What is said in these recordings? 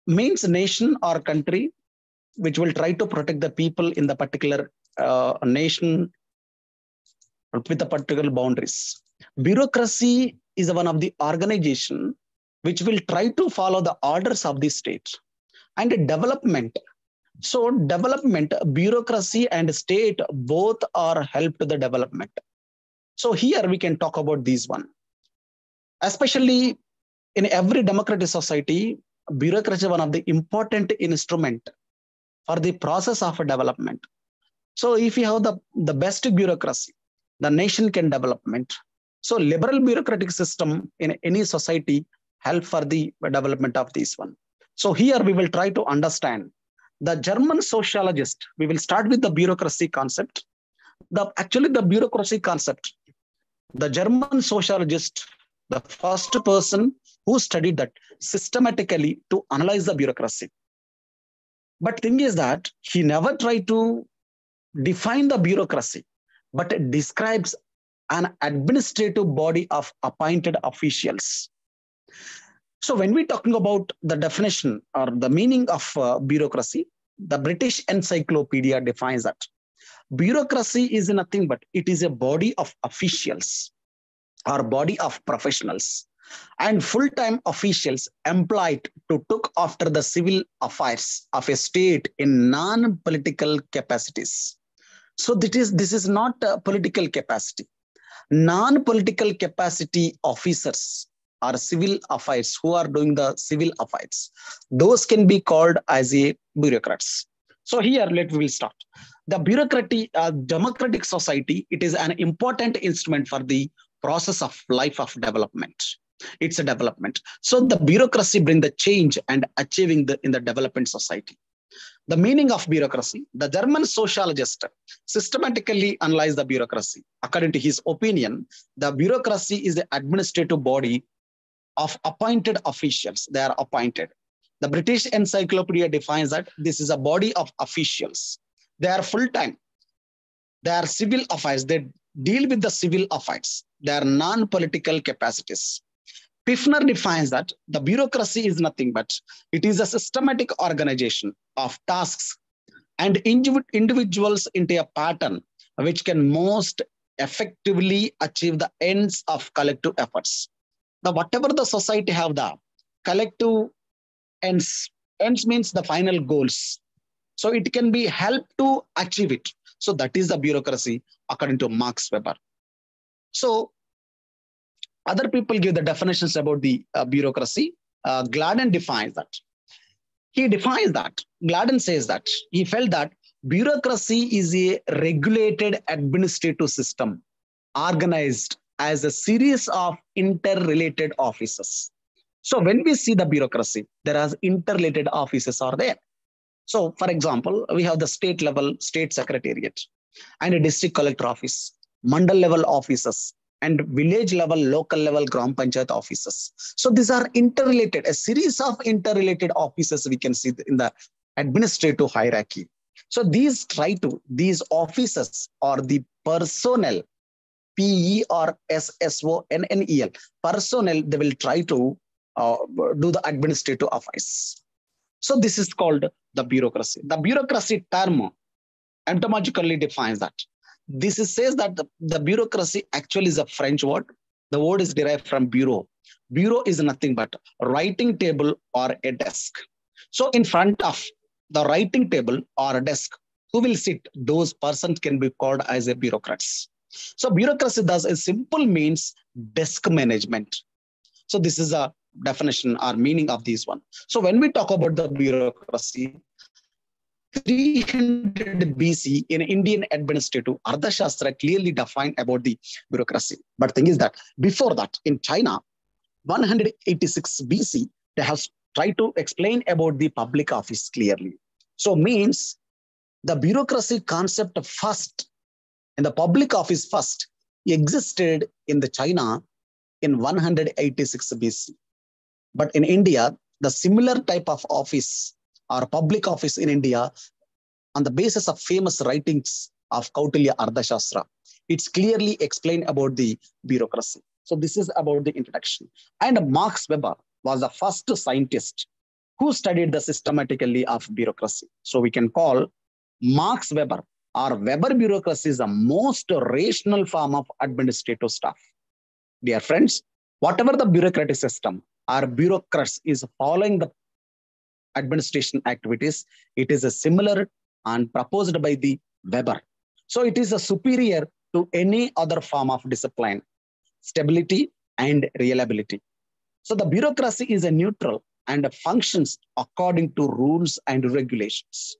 means nation or country which will try to protect the people in the particular nation with the particular boundaries. Bureaucracy is one of the organization which will try to follow the orders of the state. And development. So development, bureaucracy and state both are help to the development. So here we can talk about these one. Especially in every democratic society, bureaucracy is one of the important instrument for the process of development. So if you have the best bureaucracy, the nation can development. So liberal bureaucratic system in any society help for the development of this one. So here we will try to understand the German sociologist. We will start with the bureaucracy concept. Actually the bureaucracy concept, the German sociologist, the first person who studied that systematically to analyze the bureaucracy. But thing is that he never tried to define the bureaucracy, but it describes an administrative body of appointed officials. So when we're talking about the definition or the meaning of bureaucracy, the British Encyclopedia defines that bureaucracy is nothing but it is a body of officials or body of professionals and full-time officials employed to look after the civil affairs of a state in non-political capacities. So this is not a political capacity. Non-political capacity officers or civil affairs who are doing the civil affairs, those can be called as a bureaucrats. So here we will start. The democratic society, it is an important instrument for the process of life of development. It's a development. So the bureaucracy bring the change and achieving in the development society. The meaning of bureaucracy, the German sociologist systematically analyzed the bureaucracy. According to his opinion, the bureaucracy is the administrative body of appointed officials. They are appointed. The British Encyclopedia defines that this is a body of officials. They are full-time. They are civil affairs. They deal with the civil affairs. They are non-political capacities. Piffner defines that the bureaucracy is nothing but it is a systematic organization of tasks and individuals into a pattern which can most effectively achieve the ends of collective efforts. Now, whatever the society have the collective ends means the final goals. So it can be helped to achieve it. So that is the bureaucracy according to Max Weber. So other people give the definitions about the bureaucracy. Gladden defines that. Gladden says that he felt that bureaucracy is a regulated administrative system organized as a series of interrelated offices. So when we see the bureaucracy, there are interrelated offices are there. So for example, we have the state level, state secretariat and a district collector office, mandal level offices, and village level, local level, Gram Panchayat offices. So these are interrelated, a series of interrelated offices we can see in the administrative hierarchy. So these offices are the personnel, PERSSONNEL, personnel, they will try to do the administrative affairs. So this is called the bureaucracy. The bureaucracy term etymologically defines that. This says that the bureaucracy actually is a French word. The word is derived from bureau. Bureau is nothing but writing table or a desk. So in front of the writing table or a desk, who will sit? Those persons can be called as a bureaucrats. So bureaucracy does a simple means desk management. So this is a definition or meaning of this one. So when we talk about the bureaucracy, 300 BC in Indian administrative Ardhashastra clearly defined about the bureaucracy. But thing is that before that in China, 186 BC, they have tried to explain about the public office clearly. So means the bureaucracy concept first and the public office first existed in the China in 186 BC. But in India, the similar type of office or public office in India, on the basis of famous writings of Kautilya Ardhashastra, it's clearly explained about the bureaucracy. So this is about the introduction. And Max Weber was the first scientist Who studied the systematically of bureaucracy? So we can call Max Weber or Weber bureaucracy is the most rational form of administrative staff. Dear friends, whatever the bureaucratic system or bureaucrats is following the administration activities, it is a similar and proposed by the Weber. So it is a superior to any other form of discipline, stability, and reliability. So the bureaucracy is a neutral and functions according to rules and regulations.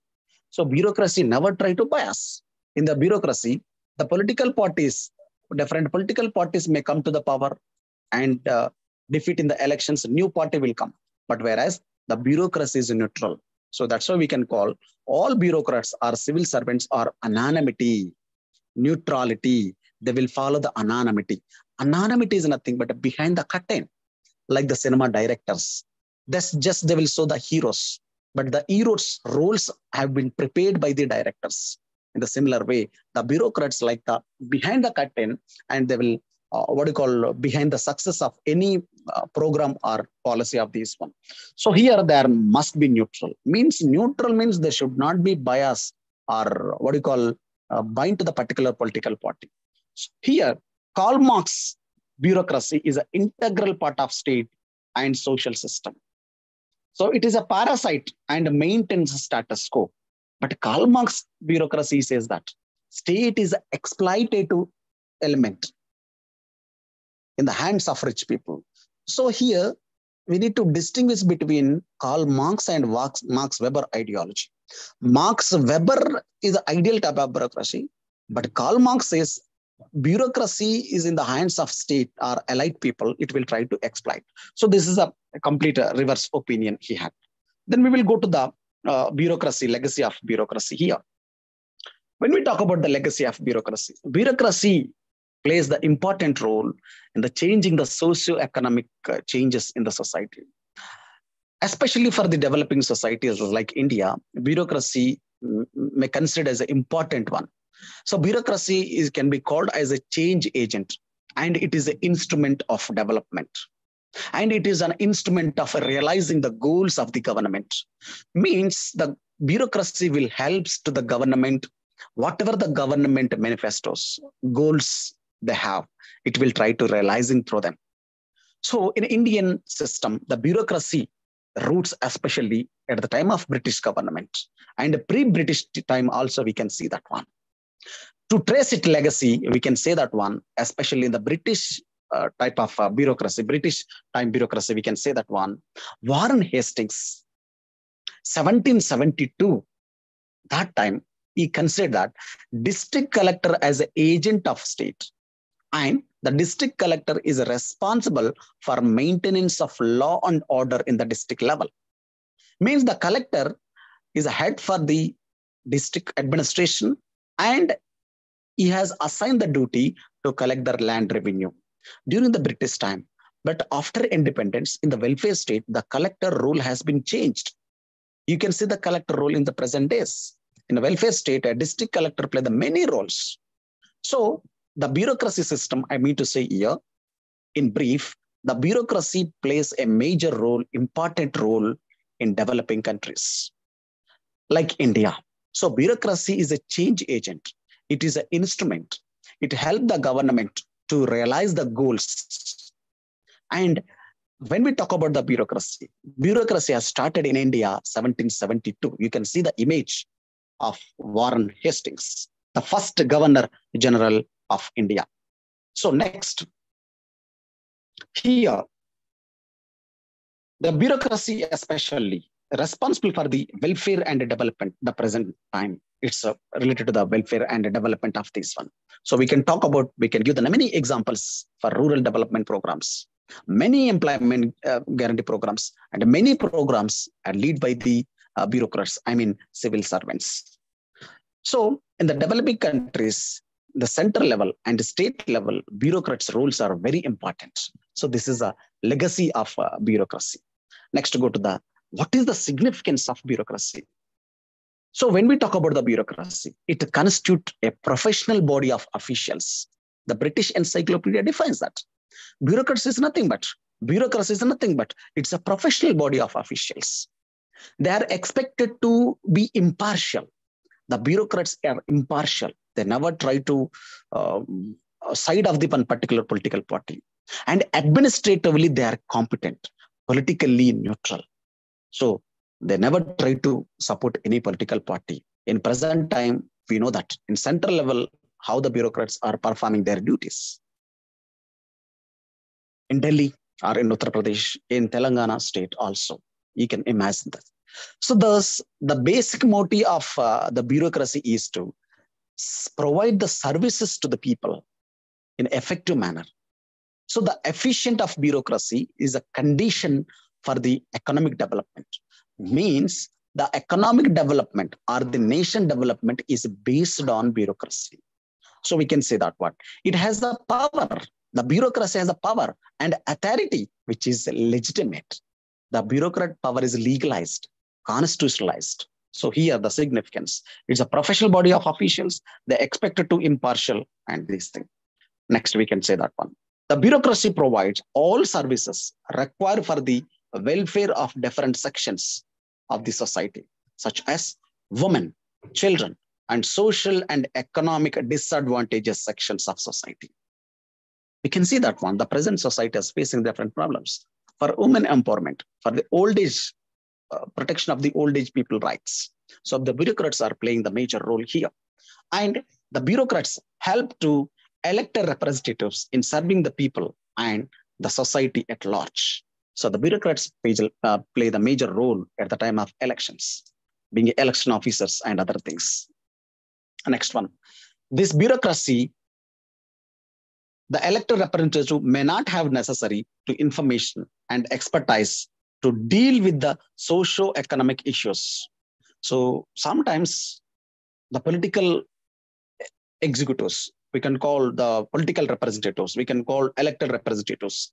So bureaucracy never try to bias. In the bureaucracy, the political parties, different political parties may come to the power and defeat in the elections, new party will come. But whereas the bureaucracy is neutral. So that's why we can call all bureaucrats or civil servants are anonymity, neutrality. They will follow the anonymity. Anonymity is nothing but behind the curtain, like the cinema directors. That's just they will show the heroes, but the heroes' roles have been prepared by the directors. In the similar way, the bureaucrats like the behind the curtain, and they will behind the success of any program or policy of this one. So here there must be neutral. Means neutral means they should not be biased or bind to the particular political party. So here, Karl Marx bureaucracy is an integral part of state and social system. So it is a parasite and maintains status quo. But Karl Marx bureaucracy says that state is an exploitative element in the hands of rich people. So here we need to distinguish between Karl Marx and Max Weber ideology. Max Weber is the ideal type of bureaucracy, but Karl Marx says bureaucracy is in the hands of state or elite people, it will try to exploit. So this is a complete reverse opinion he had. Then we will go to the bureaucracy, legacy of bureaucracy here. When we talk about the legacy of bureaucracy, bureaucracy plays the important role in the changing the socio-economic changes in the society. Especially for the developing societies like India, bureaucracy may consider as an important one. So bureaucracy can be called as a change agent, and it is an instrument of development. And it is an instrument of realizing the goals of the government. Means the bureaucracy will help to the government, whatever the government manifestos, goals they have, it will try to realizing through them. So in Indian system, the bureaucracy roots especially at the time of British government and pre-British time also we can see that one. To trace its legacy, we can say that one, especially in the British type of bureaucracy, British time bureaucracy, we can say that one. Warren Hastings, 1772, that time, he considered that district collector as an agent of state. And the district collector is responsible for maintenance of law and order in the district level. Means the collector is a head for the district administration and he has assigned the duty to collect the land revenue during the British time. But after independence in the welfare state, the collector role has been changed. You can see the collector role in the present days. In the welfare state, a district collector plays the many roles. So the bureaucracy system, I mean to say here, in brief, the bureaucracy plays a major role, important role in developing countries like India. So bureaucracy is a change agent. It is an instrument. It helps the government to realize the goals. And when we talk about the bureaucracy, bureaucracy has started in India 1772. You can see the image of Warren Hastings, the first Governor General of India. So next, here, the bureaucracy especially responsible for the welfare and development, the present time. It's related to the welfare and development of this one. So we can talk about, we can give the many examples for rural development programs, many employment guarantee programs, and many programs are led by the bureaucrats, I mean civil servants. So in the developing countries, the central level and the state level, bureaucrats' roles are very important. So this is a legacy of bureaucracy. Next, to go to the, what is the significance of bureaucracy? So when we talk about the bureaucracy, it constitutes a professional body of officials. The British Encyclopedia defines that. Bureaucracy is nothing but, it's a professional body of officials. They are expected to be impartial. The bureaucrats are impartial. They never try to side of the one particular political party. And administratively, they are competent, politically neutral. So they never try to support any political party. In present time, we know that in central level, how the bureaucrats are performing their duties. In Delhi or in Uttar Pradesh, in Telangana state also, you can imagine that. So thus, the basic motive of the bureaucracy is to provide the services to the people in effective manner. So the efficient of bureaucracy is a condition for the economic development. Means the economic development or the nation development is based on bureaucracy. So we can say that what? It has the power. The bureaucracy has a power and authority, which is legitimate. The bureaucrat power is legalized, constitutionalized. So here the significance. It's a professional body of officials. They're expected to impartial and this thing. Next, we can say that one. The bureaucracy provides all services required for the welfare of different sections of the society, such as women, children, and social and economic disadvantages sections of society. We can see that one. The present society is facing different problems. For women empowerment, for the old age, protection of the old age people rights. So the bureaucrats are playing the major role here. And the bureaucrats help to elect representatives in serving the people and the society at large. So the bureaucrats play the major role at the time of elections, being election officers and other things. Next one. This bureaucracy, the elected representative may not have necessary to information and expertise to deal with the socio-economic issues. So sometimes the political executives, we can call the political representatives, we can call elected representatives,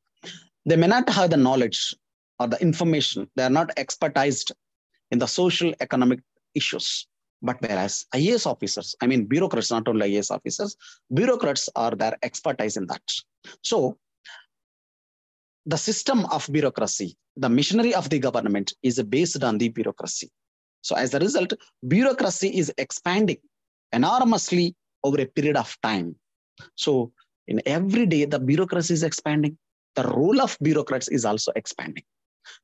they may not have the knowledge or the information. They are not expertised in the social economic issues. But whereas IAS officers, I mean bureaucrats, not only IAS officers, bureaucrats are their expertise in that. So the system of bureaucracy, the machinery of the government is based on the bureaucracy. So as a result, bureaucracy is expanding enormously over a period of time. So in every day, the bureaucracy is expanding. The role of bureaucrats is also expanding.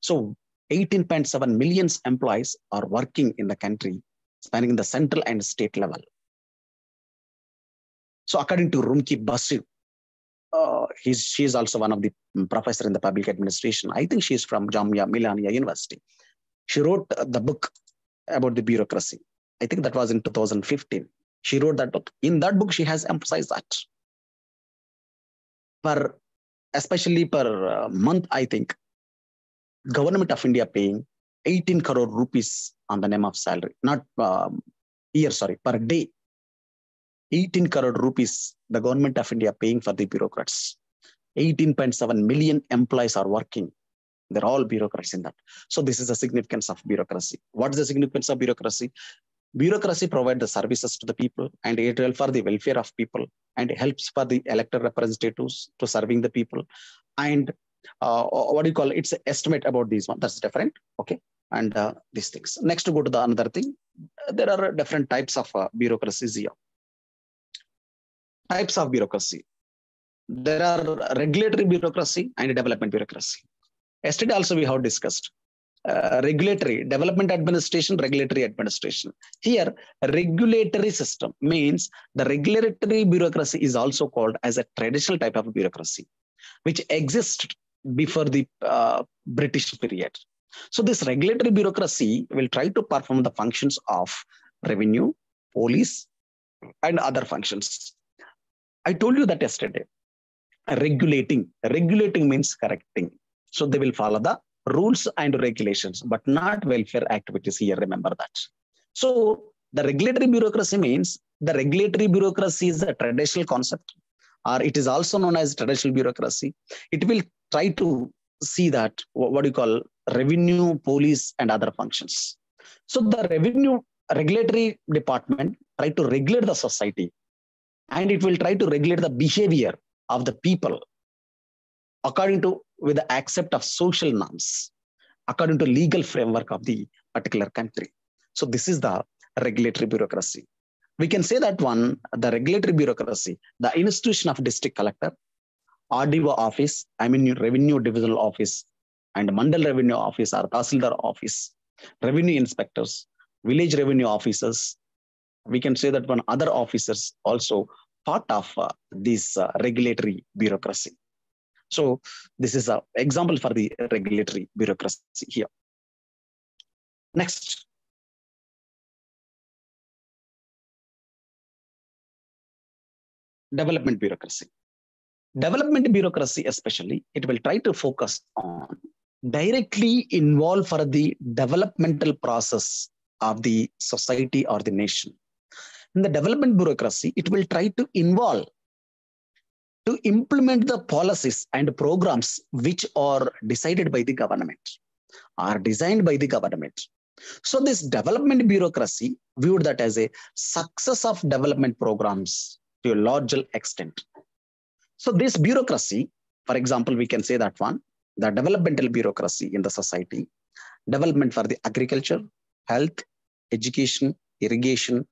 So 18.7 million employees are working in the country, spanning the central and state level. So according to Rumki Basu, she is also one of the professor in the public administration. I think she is from Jamia Milania University. She wrote the book about the bureaucracy. I think that was in 2015. She wrote that book. In that book, she has emphasized that especially per month, I think, government of India paying 18 crore rupees on the name of salary, not per day. 18 crore rupees, the government of India paying for the bureaucrats. 18.7 million employees are working. They're all bureaucrats in that. So this is the significance of bureaucracy. What is the significance of bureaucracy? Bureaucracy provides the services to the people and it helps for the welfare of people and helps for the elected representatives to serving the people. And what do you call it? It's an estimate about these one. That's different. Okay. And these things. Next to go to the another thing. There are different types of bureaucracies here. Types of bureaucracy. There are regulatory bureaucracy and development bureaucracy. Yesterday also we have discussed regulatory, development administration, regulatory administration. Here, regulatory system means the regulatory bureaucracy is also called as a traditional type of bureaucracy, which existed before the British period. So this regulatory bureaucracy will try to perform the functions of revenue, police, and other functions. I told you that yesterday. Regulating means correcting. So they will follow the rules and regulations, but not welfare activities here. Remember that. So the regulatory bureaucracy means the regulatory bureaucracy is a traditional concept, or it is also known as traditional bureaucracy. It will try to see that what do you call revenue, police, and other functions. So the revenue regulatory department try to regulate the society, and it will try to regulate the behavior of the people according to with the accept of social norms. according to legal framework of the particular country. So this is the regulatory bureaucracy. We can say that one, the regulatory bureaucracy, the institution of district collector, RDO office, revenue divisional office, and Mandal revenue office or Tahsildar office, revenue inspectors, village revenue officers. We can say that one other officers also part of this regulatory bureaucracy. So this is an example for the regulatory bureaucracy here. Next. Development bureaucracy. Development bureaucracy especially, it will try to focus on directly involved for the developmental process of the society or the nation. In the development bureaucracy, it will try to involve to implement the policies and programs which are decided by the government, are designed by the government. So this development bureaucracy viewed that as a success of development programs to a larger extent. So this bureaucracy, for example, we can say that one, the developmental bureaucracy in the society, development for the agriculture, health, education, irrigation,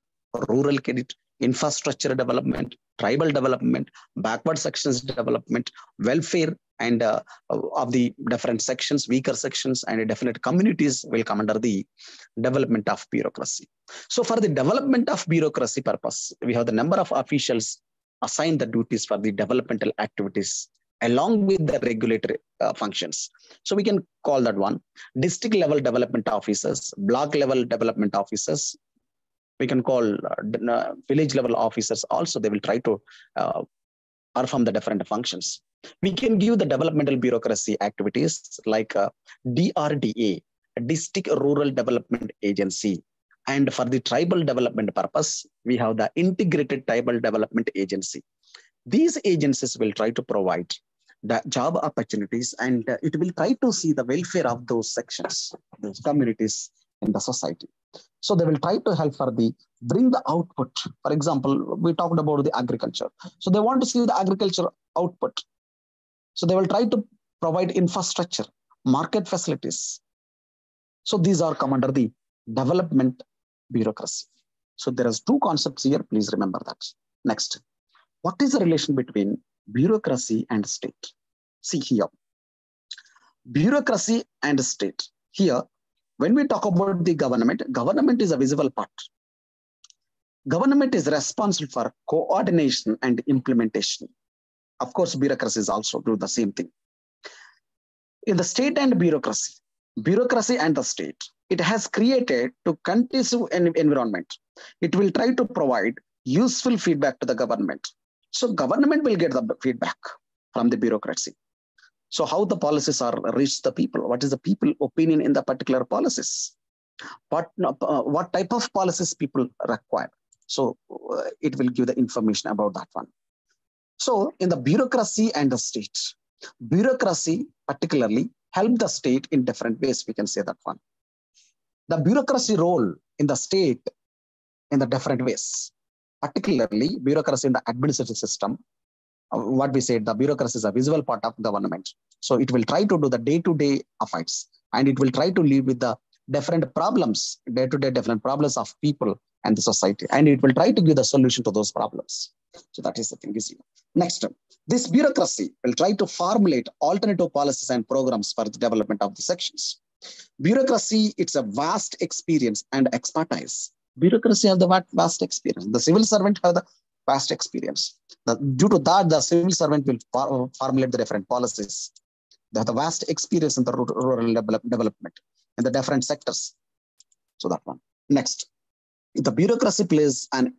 rural credit, infrastructure development, tribal development, backward sections development, welfare and of the different sections, weaker sections and definite communities will come under the development of bureaucracy. So for the development of bureaucracy purpose, we have the number of officials assigned the duties for the developmental activities along with the regulatory functions. So we can call that one district level development officers, block level development officers. We can call village level officers also. They will try to perform the different functions. We can give the developmental bureaucracy activities like DRDA, District Rural Development Agency. And for the tribal development purpose, we have the Integrated Tribal Development Agency. These agencies will try to provide the job opportunities and it will try to see the welfare of those sections, those communities in the society. So they will try to help for the bring the output. For example, we talked about the agriculture. So they want to see the agriculture output. So they will try to provide infrastructure, market facilities. So these are come under the development bureaucracy. So there is two concepts here. Please remember that. Next, what is the relation between bureaucracy and state? See here, bureaucracy and state. Here, when we talk about the government is a visible part. Government is responsible for coordination and implementation. Of course, bureaucracy is also do the same thing. In the state and bureaucracy and the state, it has created to conducive environment. It will try to provide useful feedback to the government. So government will get the feedback from the bureaucracy. So how the policies are reached the people? What is the people opinion in the particular policies? What type of policies people require? So it will give the information about that one. So in the bureaucracy and the state, bureaucracy particularly help the state in different ways. We can say that one. The bureaucracy role in the state in the different ways, particularly bureaucracy in the administrative system. What we said, the bureaucracy is a visible part of government. So it will try to do the day-to-day affairs and it will try to live with the different problems, day-to-day different problems of people and the society. And it will try to give the solution to those problems. So that is the thing. Next, this bureaucracy will try to formulate alternative policies and programs for the development of the sections. Bureaucracy, it's a vast experience and expertise. Bureaucracy has the vast experience. The civil servant has the vast experience. Due to that, the civil servant will formulate the different policies. They have the vast experience in the rural development in the different sectors. So that one. Next, the bureaucracy plays an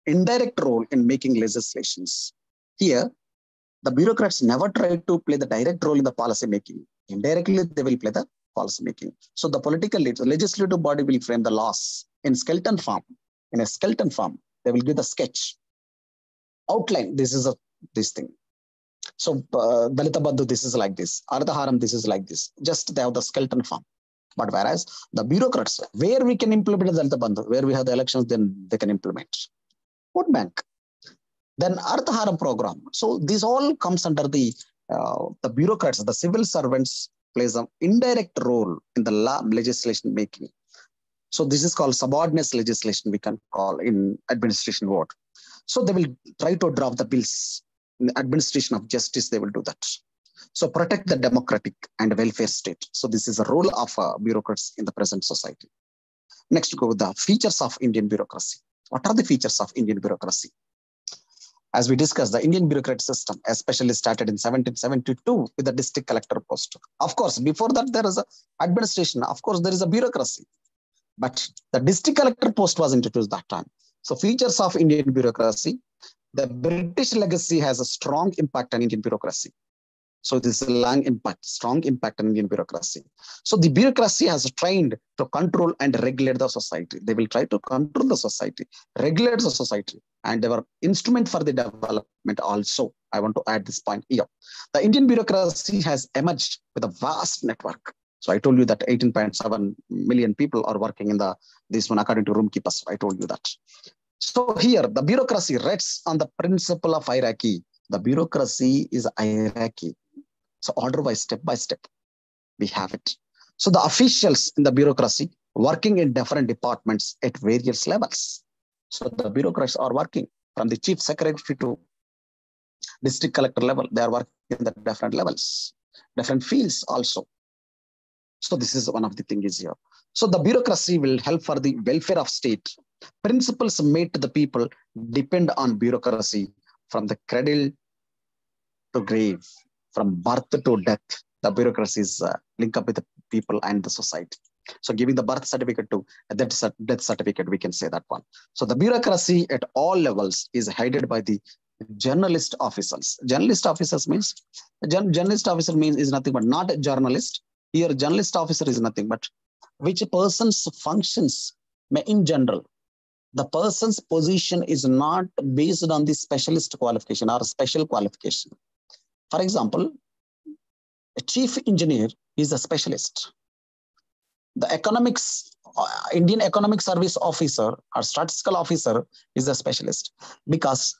indirect role in making legislations. Here, the bureaucrats never try to play the direct role in the policy making. Indirectly, they will play the policy making. So the political leader, the legislative body will frame the laws in skeleton form. In a skeleton form, they will give the sketch, outline. This is this thing. So Dalita Bandhu, this is like this. Ardhaharam, this is like this. Just they have the skeleton form. But whereas the bureaucrats, where we can implement the Dalita Bandhu, where we have the elections, then they can implement. Vote bank. Then Ardhaharam program. So this all comes under the bureaucrats, the civil servants plays an indirect role in the legislation making. So this is called subordinate legislation, we can call in administration word. So they will try to draft the bills in the administration of justice. They will do that. So protect the democratic and welfare state. So this is a role of bureaucrats in the present society. Next, go with the features of Indian bureaucracy. What are the features of Indian bureaucracy? As we discussed, the Indian bureaucratic system especially started in 1772 with the district collector post. Of course, before that, there is a administration. Of course, there is a bureaucracy. But the district collector post was introduced that time. So features of Indian bureaucracy, the British legacy has a strong impact on Indian bureaucracy. So this is a long impact, strong impact on Indian bureaucracy. So the bureaucracy has trained to control and regulate the society. They will try to control the society, regulate the society, and they were instrument for the development also. I want to add this point here. The Indian bureaucracy has emerged with a vast network. So I told you that 18.7 million people are working in this one according to Roomkeepers. I told you that. So here the bureaucracy rests on the principle of hierarchy. The bureaucracy is a hierarchy. So order by step, we have it. So the officials in the bureaucracy working in different departments at various levels. So the bureaucrats are working from the chief secretary to district collector level. They are working in the different levels, different fields also. So this is one of the things here. So the bureaucracy will help for the welfare of state. Principles made to the people depend on bureaucracy from the cradle to grave, from birth to death. The bureaucracy is linked up with the people and the society. So giving the birth certificate to death certificate, we can say that one. So the bureaucracy at all levels is headed by the journalist officers. Journalist officers means, journalist officer means is nothing but not a journalist. Here, journalist officer is nothing but which person's functions may in general. The person's position is not based on the specialist qualification or special qualification. For example, a chief engineer is a specialist. The Indian Economic Service officer or statistical officer is a specialist because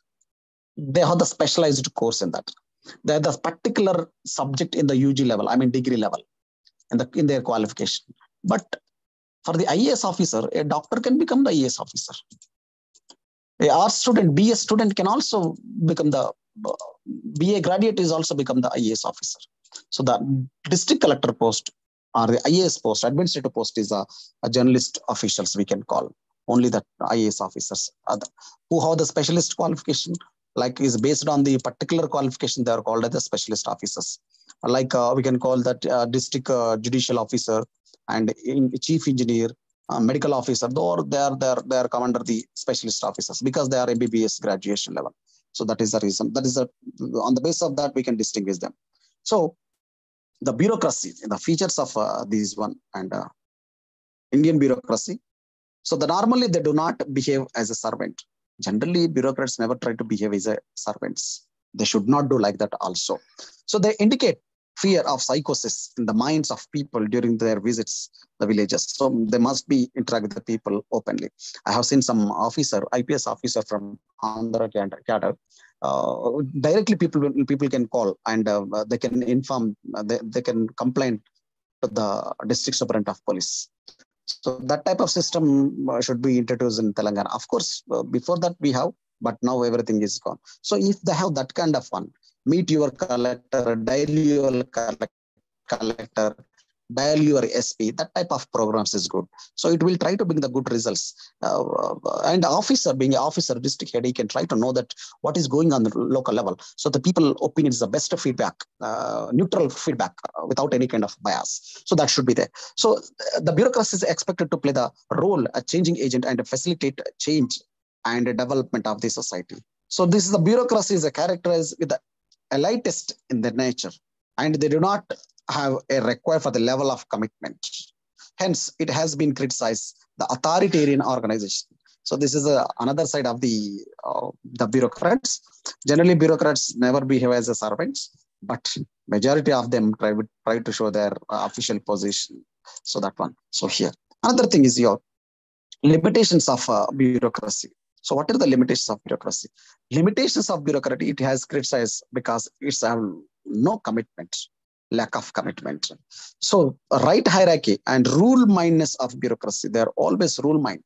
they have the specialized course in that. They have the particular subject in the UG level, I mean degree level, in their qualification. But for the IAS officer, a doctor can become the IAS officer. A art student, BA student can also become the BA graduate is also become the IAS officer. So the district collector post or the IAS post, administrative post is a journalist officials we can call. Only the IAS officers who have the specialist qualification, like is based on the particular qualification, they are called as the specialist officers. Like we can call that district judicial officer and chief engineer, medical officer, though they are come under the specialist officers because they are MBBS graduation level. So that is the reason. That is on the basis of that we can distinguish them. So the bureaucracy, the features of these one and Indian bureaucracy. So that normally they do not behave as a servant. Generally, bureaucrats never try to behave as a servants. They should not do like that also. So they indicate fear of psychosis in the minds of people during their visits the villages. So they must be interact with the people openly. I have seen some officer, IPS officer from Andhra cadre. Directly people can call and they can inform, they can complain to the district superintendent of police. So that type of system should be introduced in Telangana. Of course, before that we have, but now everything is gone. So if they have that kind of one, meet your collector, dial your collector, dial your SP, that type of programs is good. So it will try to bring the good results. And officer, being an officer, district head, he can try to know that what is going on the local level. So the people opinion is the best feedback, neutral feedback without any kind of bias. So that should be there. So the bureaucracy is expected to play the role, a changing agent and facilitate change and development of the society. So this is the bureaucracy is characterized with the elitist in their nature, and they do not have a require for the level of commitment. Hence, it has been criticized the authoritarian organization. So this is another side of the bureaucrats. Generally, bureaucrats never behave as a servants, but majority of them try to show their official position. So that one. So here, another thing is your limitations of bureaucracy. So what are the limitations of bureaucracy? Limitations of bureaucracy, it has criticized because it's have no commitment. lack of commitment. So right hierarchy and rule mindedness of bureaucracy, they are always rule mind.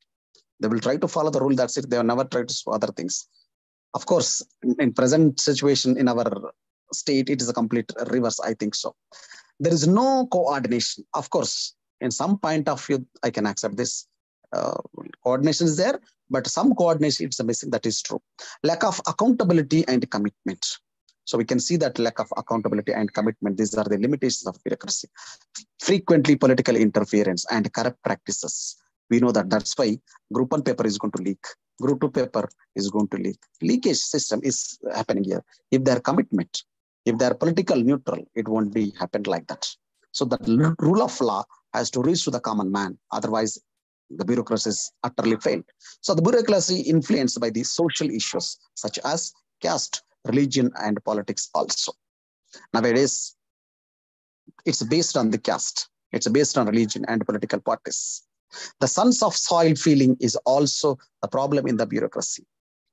They will try to follow the rule. That's it. They will never try to do other things. Of course, in present situation in our state, it is a complete reverse. I think so. There is no coordination. Of course, in some point of view, I can accept this. Uh, Coordination is there, but some coordination it's missing. That is true. Lack of accountability and commitment. So we can see that lack of accountability and commitment. These are the limitations of bureaucracy. Frequently political interference and corrupt practices. We know that. That's why Group 1 paper is going to leak. Group 2 paper is going to leak. Leakage system is happening here. If their commitment, if they are political neutral, it won't be happen like that. So the rule of law has to reach to the common man. Otherwise, the bureaucracy is utterly failed. So the bureaucracy influenced by the social issues such as caste, religion, and politics also. Nowadays, it's based on the caste. It's based on religion and political parties. The sons of soil feeling is also a problem in the bureaucracy.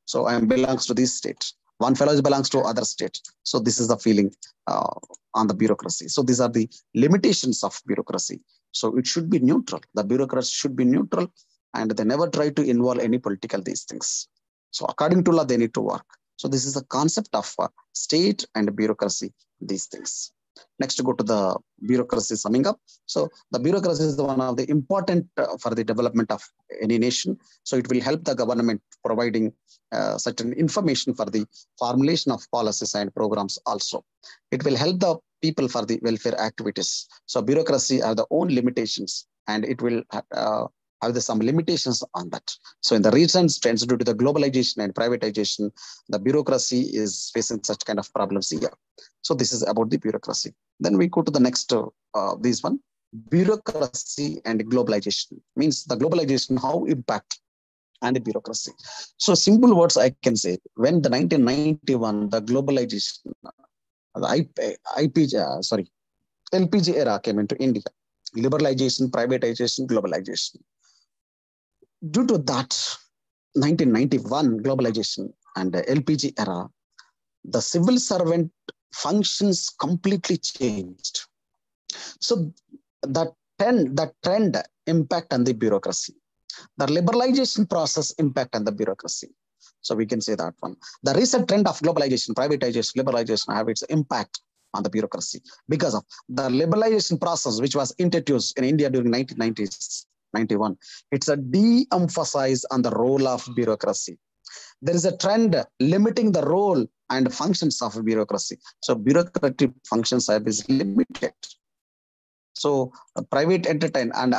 So I belongs to this state. One fellow belongs to other state. So this is the feeling on the bureaucracy. So these are the limitations of bureaucracy. So it should be neutral. The bureaucrats should be neutral, and they never try to involve any political these things. So according to law, they need to work. So this is the concept of state and bureaucracy, these things. Next, go to the bureaucracy summing up. So the bureaucracy is one of the important for the development of any nation. So it will help the government providing certain information for the formulation of policies and programs also. It will help the people for the welfare activities. So bureaucracy are the own limitations, and it will have some limitations on that. So in the recent trends due to the globalization and privatization, the bureaucracy is facing such kind of problems here. So this is about the bureaucracy. Then we go to the next, this one, bureaucracy and globalization. Means the globalization, how impact and the bureaucracy. So simple words I can say, when the 1991, the globalization, the LPG era came into India, liberalization, privatization, globalization. Due to that 1991 globalization and the LPG era, the civil servant functions completely changed. So the trend impact on the bureaucracy. The liberalization process impact on the bureaucracy. So we can say that one. The recent trend of globalization, privatization, liberalization have its impact on the bureaucracy because of the liberalization process, which was introduced in India during 1990s, 91. It's a de-emphasize on the role of bureaucracy. There is a trend limiting the role and functions of bureaucracy. So bureaucratic functions have is limited. So private entertain and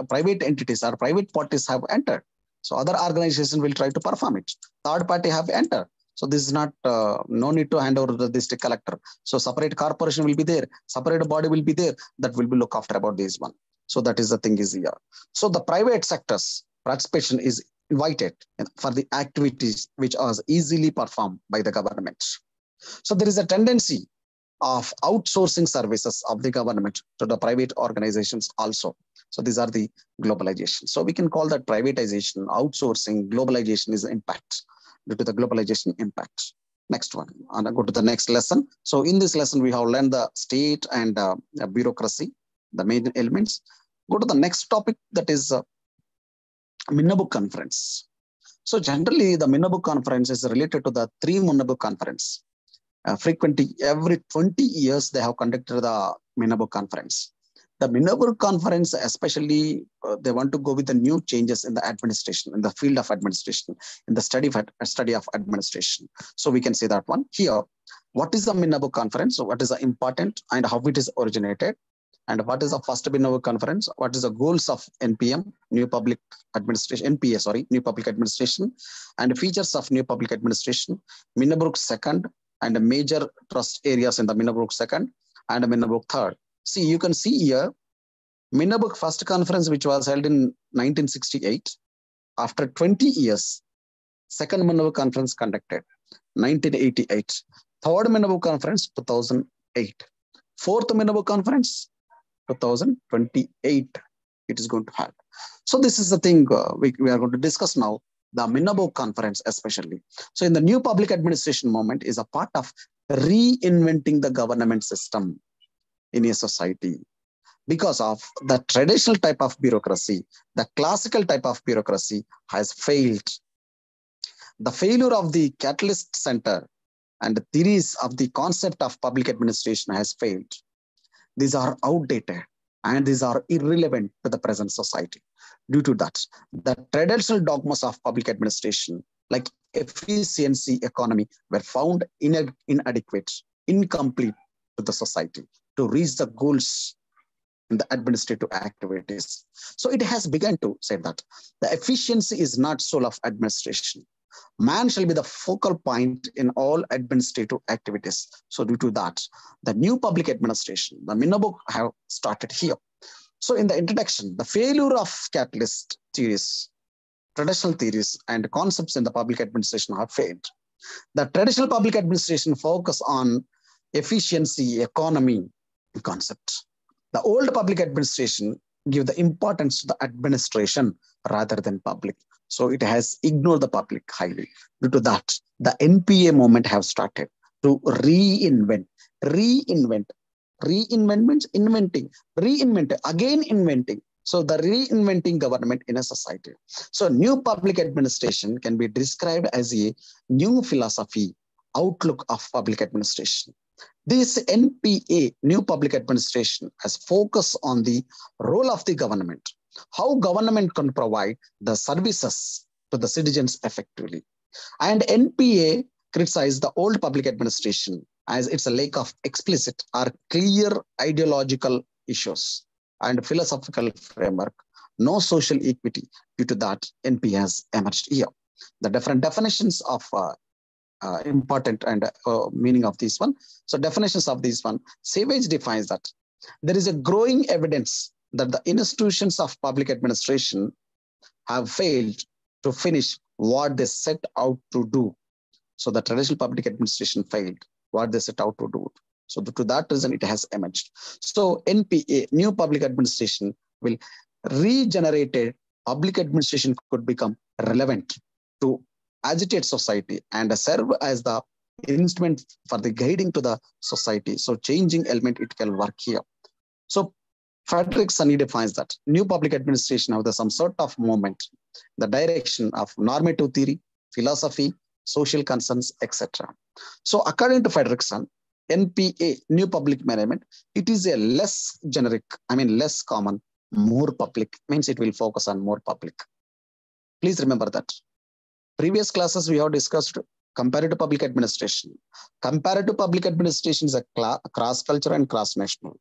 private entities or private parties have entered. So other organizations will try to perform it. Third party have entered. So this is not, no need to hand over to the district collector. So separate corporation will be there. Separate body will be there. That will be look after about this one. So that is the thing is here. So the private sector's participation is invited for the activities which are easily performed by the government. So there is a tendency of outsourcing services of the government to the private organizations also. So these are the globalization. So we can call that privatization, outsourcing, globalization is impact due to the globalization impact. Next one, and I go to the next lesson. So in this lesson, we have learned the state and bureaucracy, the main elements. Go to the next topic, that is Minnaboo Conference. So generally, the Minnaboo Conference is related to the three Minnaboo Conference. Frequently, every 20 years, they have conducted the Minnaboo Conference. The Minnaboo Conference, especially, they want to go with the new changes in the administration, in the field of administration, in the study of administration. So we can say that one. Here, what is the Minnaboo Conference? So what is the important and how it is originated? And what is the first Minnaboo Conference? What is the goals of NPM, New Public Administration, NPA, sorry, New Public Administration, and features of New Public Administration, Minnaboo second, and the major trust areas in the Minnaboo second and Minnaboo third. See, you can see here, Minnaboo first conference, which was held in 1968. After 20 years, second Minnaboo conference conducted, 1988. Third Minnaboo conference, 2008. Fourth Minnaboo conference, 2028. It is going to happen. So this is the thing we are going to discuss now. The Minnaboo Conference especially. So in the new public administration movement is a part of reinventing the government system. in a society because of the traditional type of bureaucracy, the classical type of bureaucracy has failed. The failure of the Catalyst Center and the theories of the concept of public administration has failed. These are outdated and these are irrelevant to the present society. Due to that, the traditional dogmas of public administration, like efficiency economy, were found inadequate, incomplete to the society to reach the goals in the administrative activities. So it has begun to say that the efficiency is not soul of administration. Man shall be the focal point in all administrative activities. So due to that, the new public administration, the Minna book have started here. So in the introduction, the failure of catalyst theories, traditional theories and concepts in the public administration have failed. The traditional public administration focus on efficiency, economy concept. The old public administration give the importance to the administration rather than public. So it has ignored the public highly. Due to that, the NPA movement have started to reinvent. Reinvent means inventing, reinvent, again inventing. So the reinventing government in a society. So new public administration can be described as a new philosophy, outlook of public administration. This NPA, New Public Administration, has focused on the role of the government, how government can provide the services to the citizens effectively. And NPA criticized the old public administration as it's a lack of explicit or clear ideological issues and philosophical framework, no social equity. Due to that, NPA has emerged here. The different definitions of important and meaning of this one. So definitions of this one, Savage defines that there is a growing evidence that the institutions of public administration have failed to finish what they set out to do. So the traditional public administration failed what they set out to do. So to that reason, it has emerged. So NPA, New Public Administration, will regenerated public administration could become relevant to agitate society and serve as the instrument for the guiding to the society. So changing element, it can work here. So Frederick Sonney defines that new public administration have some sort of movement, the direction of normative theory, philosophy, social concerns, etc. So according to Fredrickson, NPA, new public management, it is a less generic, less common, more public, means it will focus on more public. Please remember that. Previous classes we have discussed comparative public administration. Comparative public administration is a cross-cultural and cross-national.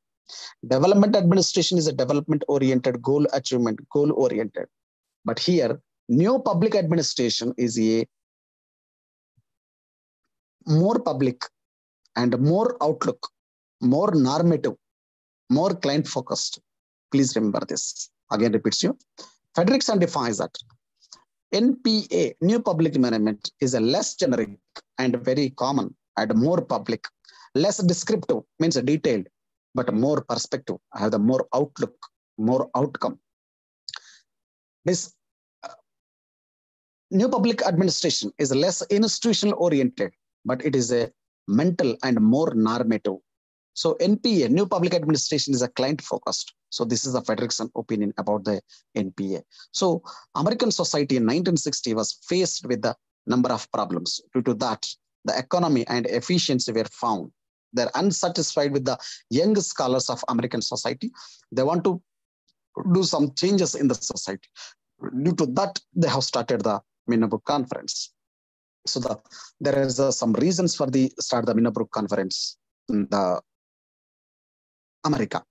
Development administration is a development-oriented, goal achievement, goal-oriented. But here, new public administration is a more public and more outlook, more normative, more client-focused. Please remember this. Again, repeats you. Fredrickson defines that NPA, new public management, is a less generic and very common and more public, less descriptive, means detailed, but more perspective, have the more outlook, more outcome. This new public administration is less institutional oriented, but it is a mental and more normative. So NPA, new public administration, is a client focused. So this is a Fredrickson opinion about the NPA. So American society in 1960 was faced with the number of problems. Due to that, the economy and efficiency were found. They're unsatisfied with the young scholars of American society. They want to do some changes in the society. Due to that, they have started the Minnebrook Conference. So there is some reasons for the start of the Minnebrook Conference in the America.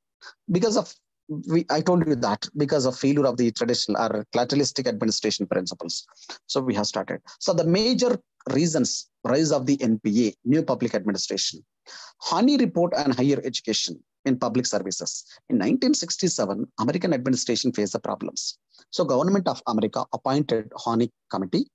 Because of, I told you that, because of failure of the traditional or catalytic administration principles. So we have started. So the major reasons, rise of the NPA, new public administration. Harney Report on Higher Education in Public Services. In 1967, American administration faced the problems. So government of America appointed Harney Committee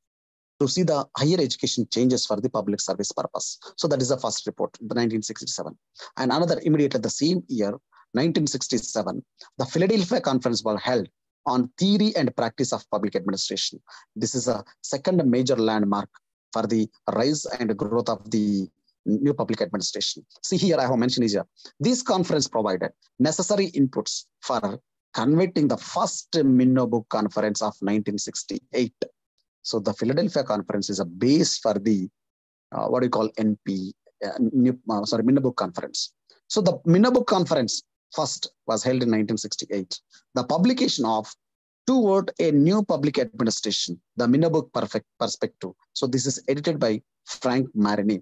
to see the higher education changes for the public service purpose. So that is the first report, the 1967. And another immediately the same year, 1967, the Philadelphia Conference was held on theory and practice of public administration. This is a second major landmark for the rise and growth of the new public administration. See here, I have mentioned here. This conference provided necessary inputs for converting the first Minneberg Conference of 1968. So the Philadelphia Conference is a base for the what do you call Minneberg Conference. So the Minneberg Conference first was held in 1968. The publication of Toward a New Public Administration, the Minneberg Perspective. So this is edited by Frank Marini.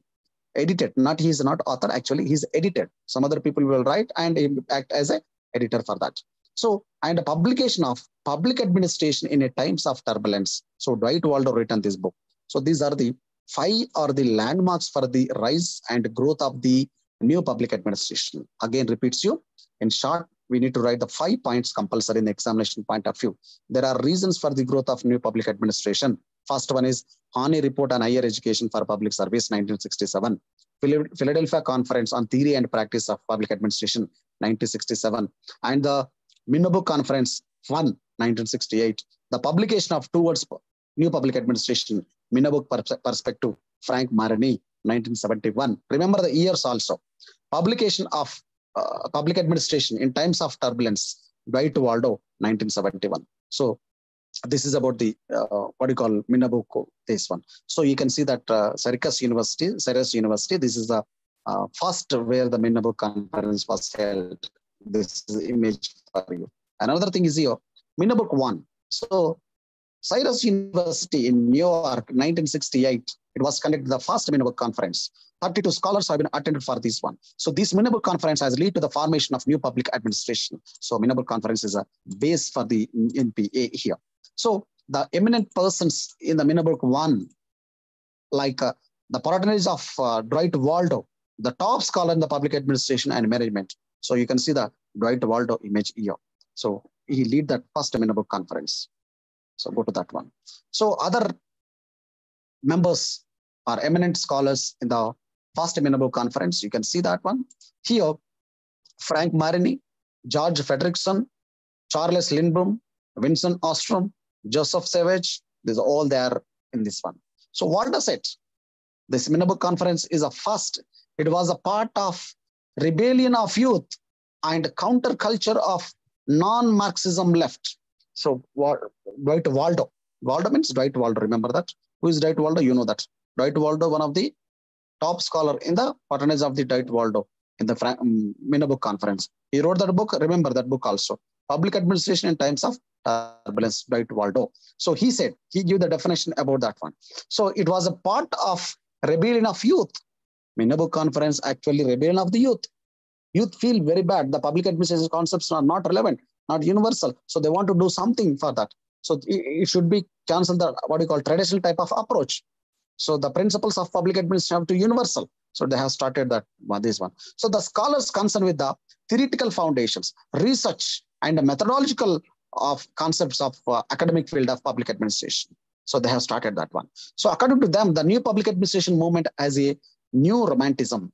Edited, not he is not author, actually he's edited. Some other people will write and he act as a editor for that. So, and a publication of Public Administration in a Times of Turbulence. So Dwight Waldo written this book. So these are the 5 are the landmarks for the rise and growth of the new public administration. Again, repeats you. In short, we need to write the 5 points compulsory in the examination point of view. There are reasons for the growth of new public administration. First one is Harney Report on Higher Education for Public Service, 1967. Philadelphia Conference on Theory and Practice of Public Administration, 1967. And the Minneberg Conference 1, 1968. The publication of Towards New Public Administration, Minneberg Perspective, Frank Marini, 1971. Remember the years also. Publication of Public Administration in Times of Turbulence, Dwight Waldo, 1971. So this is about the what do you call Minneberg, this one. So you can see that Syracuse University, this is the first where the Minneberg Conference was held. This is the image for you. Another thing is here, Minneberg 1. So Syracuse University in New York, 1968, it was conducted the first Minneberg Conference. 32 scholars have been attended for this one. So this Minneberg Conference has led to the formation of new public administration. So Minneberg Conference is a base for the NPA here. So the eminent persons in the Minneberg 1, like the patronage of Dwight Waldo, the top scholar in the public administration and management. So you can see the Dwight Waldo image here. So he lead that first Minneberg Conference. So go to that one. So other members are eminent scholars in the first Minneberg Conference. You can see that one. Here, Frank Marini, George Frederickson, Charles Lindblom, Vincent Ostrom, Joseph Savage. These are all there in this one. So what does it? This Minneberg Conference is a first. It was a part of rebellion of youth and counterculture of non-Marxism left. So Dwight Waldo. Waldo means Dwight Waldo. Remember that? Who is Dwight Waldo? You know that. Dwight Waldo, one of the top scholar in the patronage of the Dwight Waldo in the Minneberg Conference. He wrote that book. Remember that book also. Public Administration in Times of Turbulence, Dwight Waldo. So he said, he gave the definition about that one. So it was a part of rebellion of youth. Minneberg Conference actually rebellion of the youth. Youth feel very bad. The public administration concepts are not relevant, not universal. So they want to do something for that. So it should be cancelled the what you call traditional type of approach. So the principles of public administration have to universal. So they have started that this one. So the scholars concerned with the theoretical foundations, research, and the methodological of concepts of academic field of public administration. So they have started that one. So according to them, the new public administration movement has a new romanticism.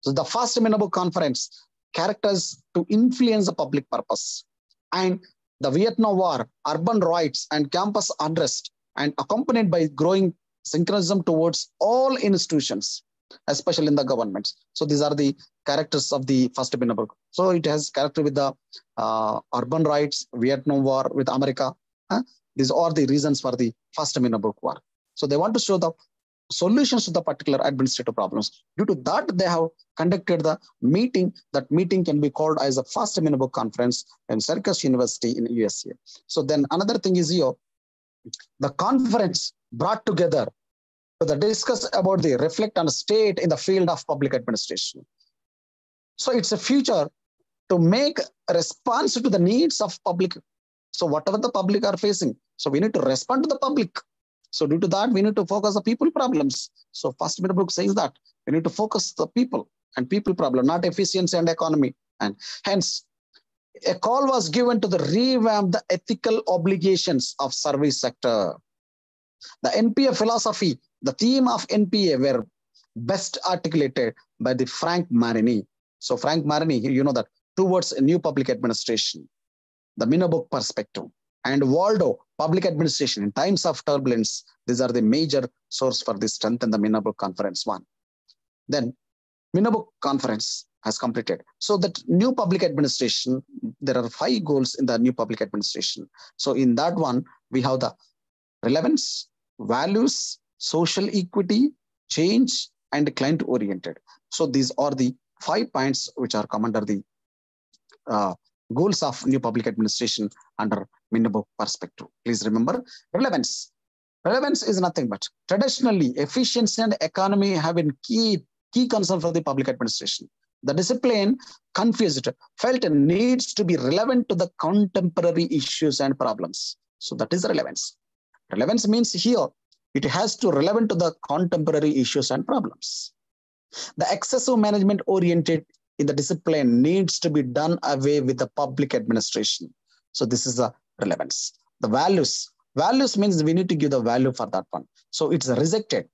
So the first Minneberg Conference characters to influence the public purpose. And the Vietnam War, urban riots, and campus unrest, and accompanied by growing synchronism towards all institutions, especially in the governments. So these are the characters of the first Minneberg. So it has character with the urban riots, Vietnam War with America. These are the reasons for the first Minneberg War. So they want to show the solutions to the particular administrative problems. Due to that, they have conducted the meeting. That meeting can be called as the first Minneberg Conference in Syracuse University in USA. So then another thing is here, the conference brought together to discuss about the reflect on the state in the field of public administration. So it's a future to make a response to the needs of public. So whatever the public are facing, so we need to respond to the public. So due to that, we need to focus on people problems. So first Minneberg says that we need to focus the people and people problem, not efficiency and economy. And hence, a call was given to the revamp the ethical obligations of service sector. The NPA philosophy, the theme of NPA were best articulated by the Frank Marini. So Frank Marini, you know that, towards a new public administration, the Minneberg perspective, and Waldo, public administration in times of turbulence. These are the major source for this strength in the Minneberg Conference one. Then Minabo conference has completed. So that new public administration, there are 5 goals in the new public administration. So in that one, we have the relevance, values, social equity, change, and client oriented. So these are the 5 points which are come under the uh, goals of new public administration under Minabo perspective. Please remember relevance. Relevance is nothing but traditionally efficiency and economy have been key concern for the public administration. The discipline confused felt needs to be relevant to the contemporary issues and problems. So that is relevance. Relevance means here it has to relevant to the contemporary issues and problems. The excessive management oriented in the discipline needs to be done away with the public administration. So this is the relevance. The values. Values means we need to give the value for that one. So it's rejected.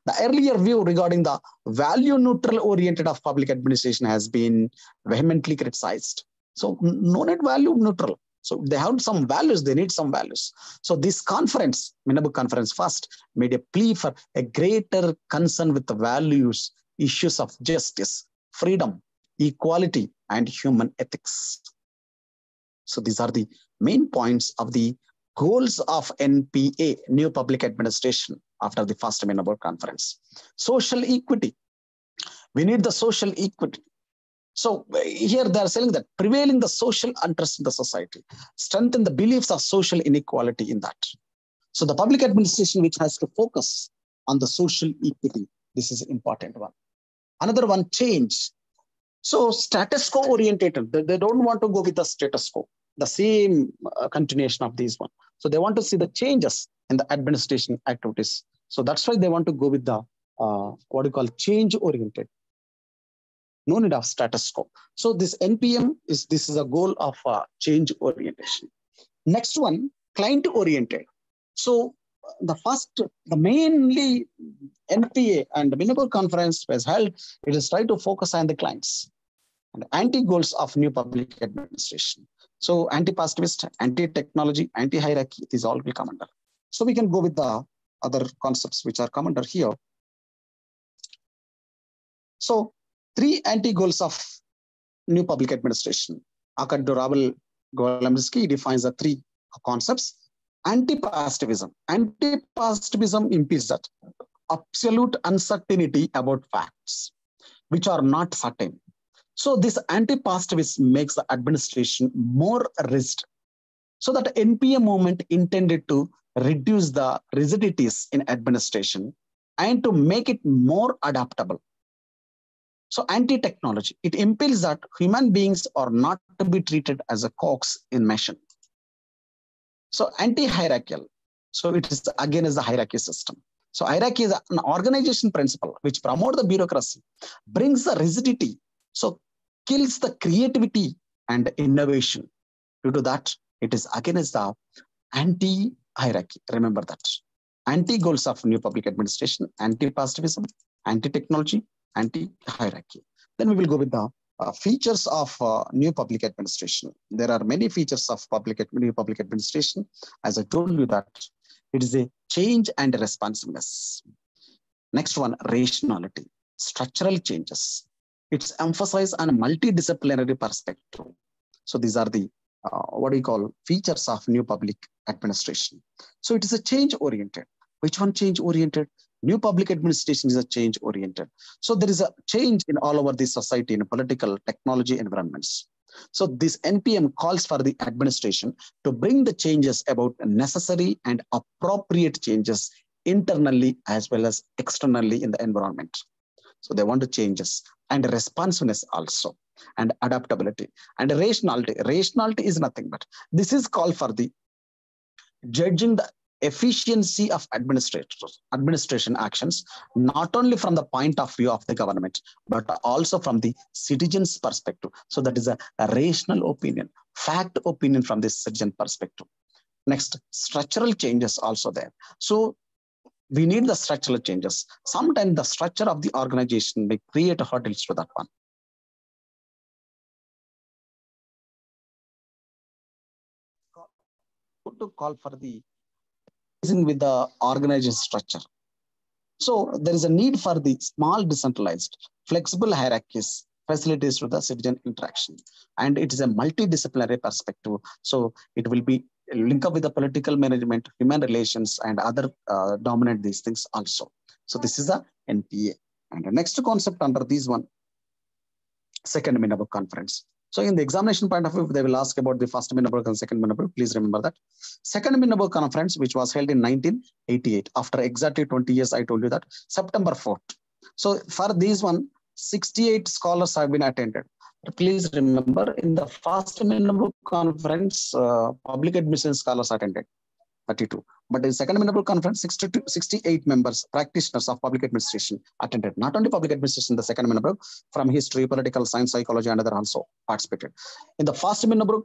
The earlier view regarding the value neutral oriented of public administration has been vehemently criticized. So no need value neutral. So they have some values, they need some values. So this conference, Minabo conference first, made a plea for a greater concern with the values, issues of justice, freedom, equality, and human ethics. So these are the main points of the goals of NPA, New Public Administration, after the first Minabo conference. Social equity. We need the social equity. So here they are saying that prevailing the social interest in the society, strengthen the beliefs of social inequality in that. So the public administration which has to focus on the social equity, this is an important one. Another one, change. So status quo orientated, they don't want to go with the status quo, the same continuation of these one. So they want to see the changes in the administration activities. So that's why they want to go with the what you call change oriented. No need of status quo. So this NPM this is a goal of change orientation. Next one, client oriented. So the mainly NPA and the Minabo conference was held. It is try to focus on the clients and anti-goals of new public administration. So anti-positivist, anti-technology, anti-hierarchy, these all will come under. So we can go with the other concepts which are come under here. So 3 anti-goals of new public administration. According to Ravel Golemsky, defines the 3 concepts. Anti-positivism. Anti-positivism implies that absolute uncertainty about facts, which are not certain. So this anti-positivism makes the administration more rigid. So that NPA movement intended to reduce the rigidities in administration and to make it more adaptable. So anti-technology, it impels that human beings are not to be treated as a cogs in machine. So anti-hierarchical, so it is again is the hierarchy system. So hierarchy is an organization principle which promotes the bureaucracy, brings the rigidity, so kills the creativity and innovation. Due to that, it is against the anti-hierarchy. Remember that. Anti-goals of new public administration, anti-positivism, anti-technology, anti-hierarchy. Then we will go with the features of new public administration. There are many features of new public administration. As I told you that it is a change and responsiveness. Next one, rationality, structural changes. It's emphasized on a multidisciplinary perspective. So these are the what we call features of new public administration. So it is a change oriented. Which one change oriented? New public administration is a change oriented. So there is a change in all over the society in political technology environments. So this NPM calls for the administration to bring the changes about necessary and appropriate changes internally as well as externally in the environment. So they want to changes and responsiveness also and adaptability and rationality. Rationality is nothing but this is called for the judging the efficiency of administration actions, not only from the point of view of the government, but also from the citizen's perspective. So that is a rational opinion, fact opinion from the citizen perspective. Next, structural changes also there. So we need the structural changes. Sometimes the structure of the organization may create hurdles to that one. To call for the with the organization structure. So there is a need for the small, decentralized, flexible hierarchies, facilities to the citizen interaction. And it is a multidisciplinary perspective. So it will be link up with the political management, human relations, and other dominate these things also. So this is a NPA. And the next concept under this one, second Minerva conference. So in the examination point of view, they will ask about the first Minerva and second Minerva. Please remember that. Second Minerva conference, which was held in 1988, after exactly 20 years, I told you that, September 4th. So for this one, 68 scholars have been attended. Please remember, in the first Minerva conference, public admission scholars attended, 32. But in second Minerva conference, 68 members, practitioners of public administration attended. Not only public administration, the second Minerva, from history, political science, psychology, and other also participated. In the first Minerva,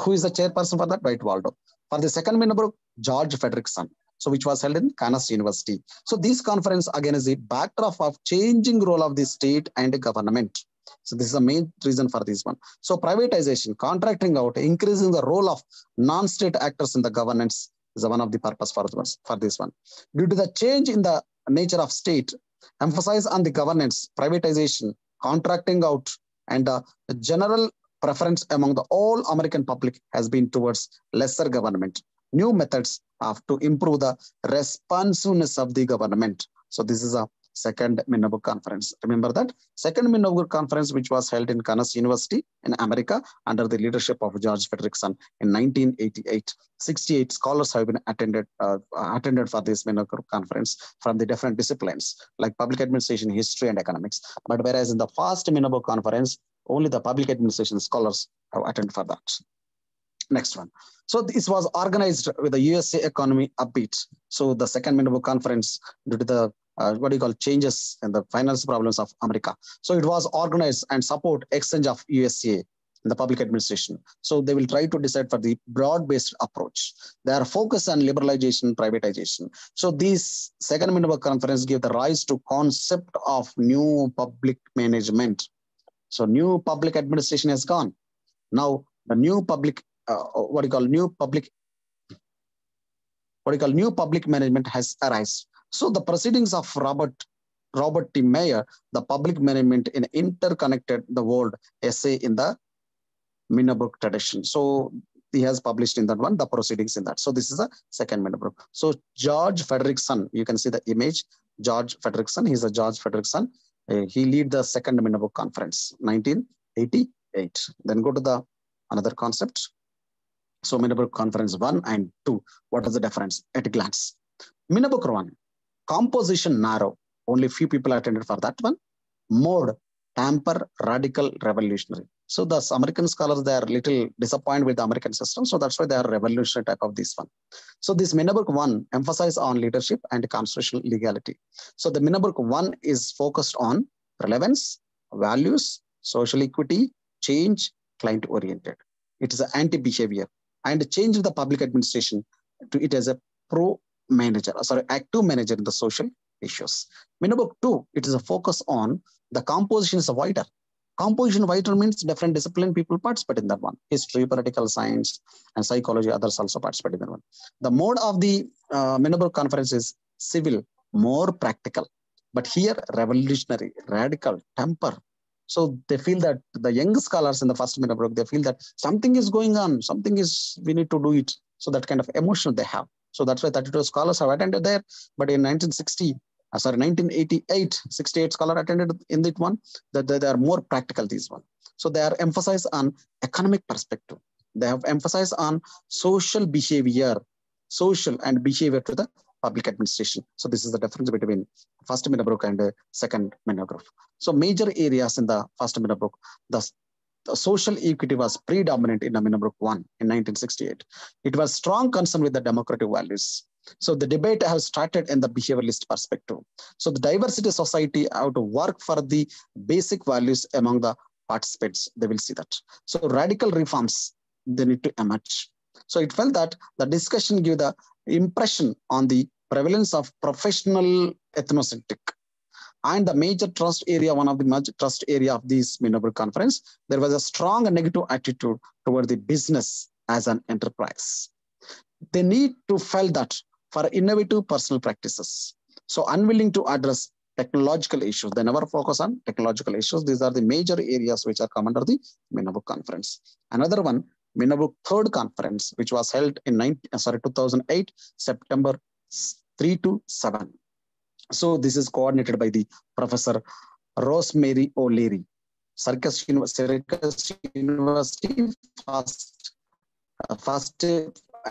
who is the chairperson for that? Dwight Waldo. For the second Minerva, George Frederickson. So which was held in Kansas University. So this conference again is a backdrop of changing role of the state and government. So this is the main reason for this one. So privatization, contracting out, increasing the role of non-state actors in the governance is one of the purpose for this one. Due to the change in the nature of state, emphasis on the governance, privatization, contracting out, and the general preference among the all American public has been towards lesser government. New methods have to improve the responsiveness of the government. So this is a second Minerva conference. Remember that second Minerva conference, which was held in Kansas University in America under the leadership of George Frederickson in 1988. 68 scholars have been attended for this Minerva conference from the different disciplines like public administration, history, and economics. But whereas in the first Minerva conference, only the public administration scholars have attended for that. Next one. So this was organized with the USA economy upbeat. So the second Minerva conference, due to the changes in the finance problems of America. So it was organized and support exchange of USA in the public administration. So they will try to decide for the broad-based approach. They are focused on liberalization, privatization. So this second Minerva conference gave the rise to concept of new public management. So new public administration has gone. Now the new public new public management has arisen. So the proceedings of Robert T. Mayer, the public management in interconnected the world essay in the Minerva tradition. So he has published in that one, the proceedings in that. So this is a second Minerva. So George Frederickson, you can see the image, George Frederickson, he's a George Frederickson. He lead the second Minerva conference, 1988. Then go to the another concept. So Minerva conference 1 and 2, what is the difference at a glance? Minerva 1, composition narrow, only few people attended for that one. Mode, tamper, radical, revolutionary. So the American scholars, they are little disappointed with the American system. So that's why they are revolutionary type of this one. So this Minerva 1 emphasize on leadership and constitutional legality. So the Minerva 1 is focused on relevance, values, social equity, change, client oriented. It is an anti-behavior and change the public administration to it as a active manager in the social issues. Minerva 2, it is a focus on the composition is wider. Composition wider means different discipline people participate in that one. History, political science, and psychology, others also participate in that one. The mode of the Minerva conference is civil, more practical. But here, revolutionary, radical, temper. So they feel that the young scholars in the first Minerva, they feel that something is going on, we need to do it. So that kind of emotion they have. So that's why 32 scholars have attended there. But in 1988, 68 scholars attended in that one. That they are more practical, this one. So they are emphasized on economic perspective. They have emphasized on social behavior to the public administration. So this is the difference between first Minerva and second Minerva. So major areas in the first Minerva, the social equity was predominant in the Minerva 1 in 1968. It was strong concern with the democratic values. So the debate has started in the behavioralist perspective. So the diversity society have to work for the basic values among the participants. They will see that. So radical reforms, they need to emerge. So it felt that the discussion gave the impression on the prevalence of professional ethnocentric. And the major trust area, one of the major trust area of this Minerva conference, there was a strong negative attitude toward the business as an enterprise. They need to feel that for innovative personal practices, So unwilling to address technological issues. They never focus on technological issues. These are the major areas which are come under the Minabuk Conference. Another one, Minabuk Third Conference, which was held in 2008, September 3 to 7. So this is coordinated by the Professor Rosemary O'Leary, Syracuse University, first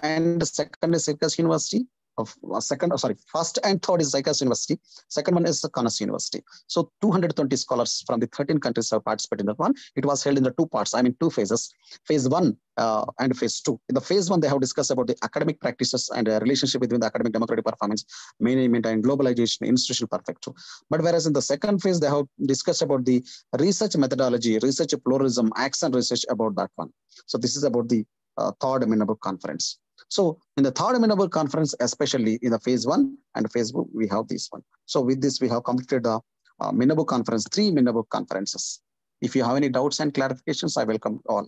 and second is Syracuse University. First and third is Syracuse University. Second one is the Kaunas University. So 220 scholars from the 13 countries have participated in that one. It was held in the two parts, two phases. Phase 1 and phase 2. In the phase 1, they have discussed about the academic practices and relationship between the academic democratic performance, management and globalization, institutional perfecto. But whereas in the second phase, they have discussed about the research methodology, research pluralism, action research about that one. So this is about the third Minabuk Conference. So in the third Minabuk Conference, especially in the phase 1 and phase 2, we have this one. So with this, we have completed the Minabuk Conference, 3 Minabuk Conferences. If you have any doubts and clarifications, I welcome all.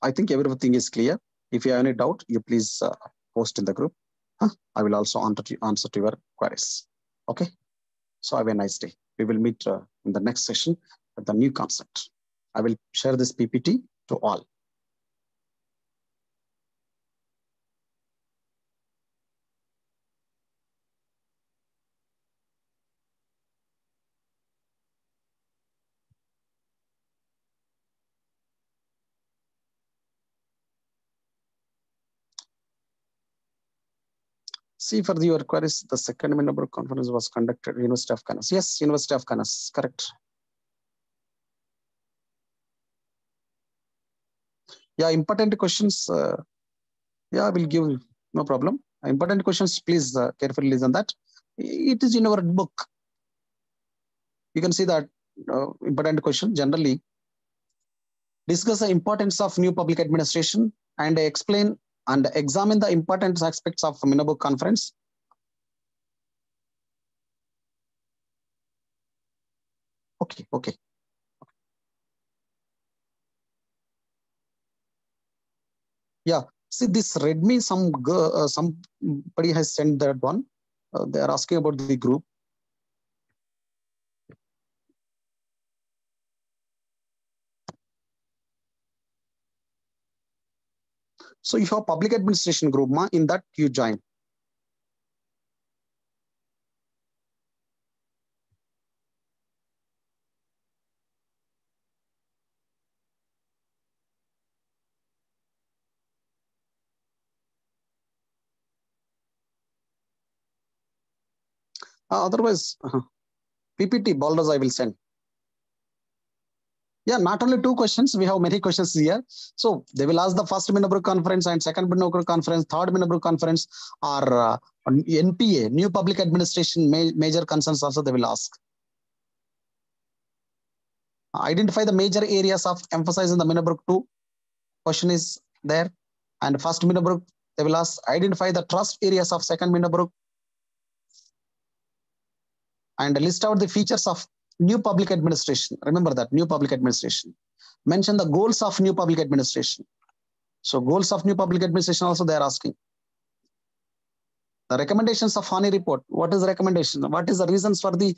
I think everything is clear. If you have any doubt, you please post in the group. I will also answer to your queries. Okay. So have a nice day. We will meet in the next session with the new concept. I will share this PPT to all. See, for your queries, the second Minabuk Conference was conducted at University of Kaunas. Yes, University of Kaunas, correct. Yeah, important questions. Yeah, I will give, no problem. Important questions, please carefully listen that. It is in our book. You can see that important question. Generally, discuss the importance of new public administration and explain and examine the important aspects of Minabuk Conference. Okay. Yeah, see this Redmi, somebody has sent that one. They are asking about the group. So you have public administration group, in that you join. Otherwise, PPT, Balders, I will send. Yeah, not only 2 questions, we have many questions here. So they will ask the first Minabuk Conference and second Minabuk Conference, third Minabuk Conference, or NPA, New Public Administration, major concerns also they will ask. Identify the major areas of emphasis in the Minabuk 2. Question is there. And first Minabuk, they will ask, identify the trust areas of second Minabuk and list out the features of new public administration. Remember that, new public administration. Mention the goals of new public administration. So goals of new public administration also they are asking. The recommendations of Hani report. What is the recommendation? What is the reasons for the,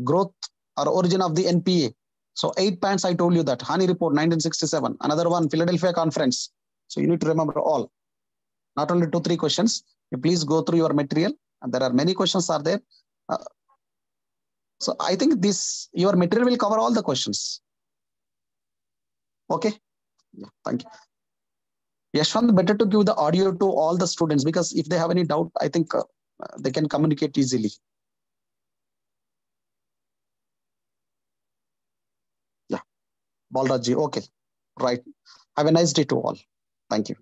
growth or origin of the NPA? So 8 points I told you that. Hani report 1967. Another one, Philadelphia Conference. So you need to remember all. Not only 2-3 questions. You please go through your material. And there are many questions are there. So I think your material will cover all the questions. Okay. Yeah, thank you. Yashwant, better to give the audio to all the students because if they have any doubt, I think they can communicate easily. Yeah. Balraji, okay. Right. Have a nice day to all. Thank you.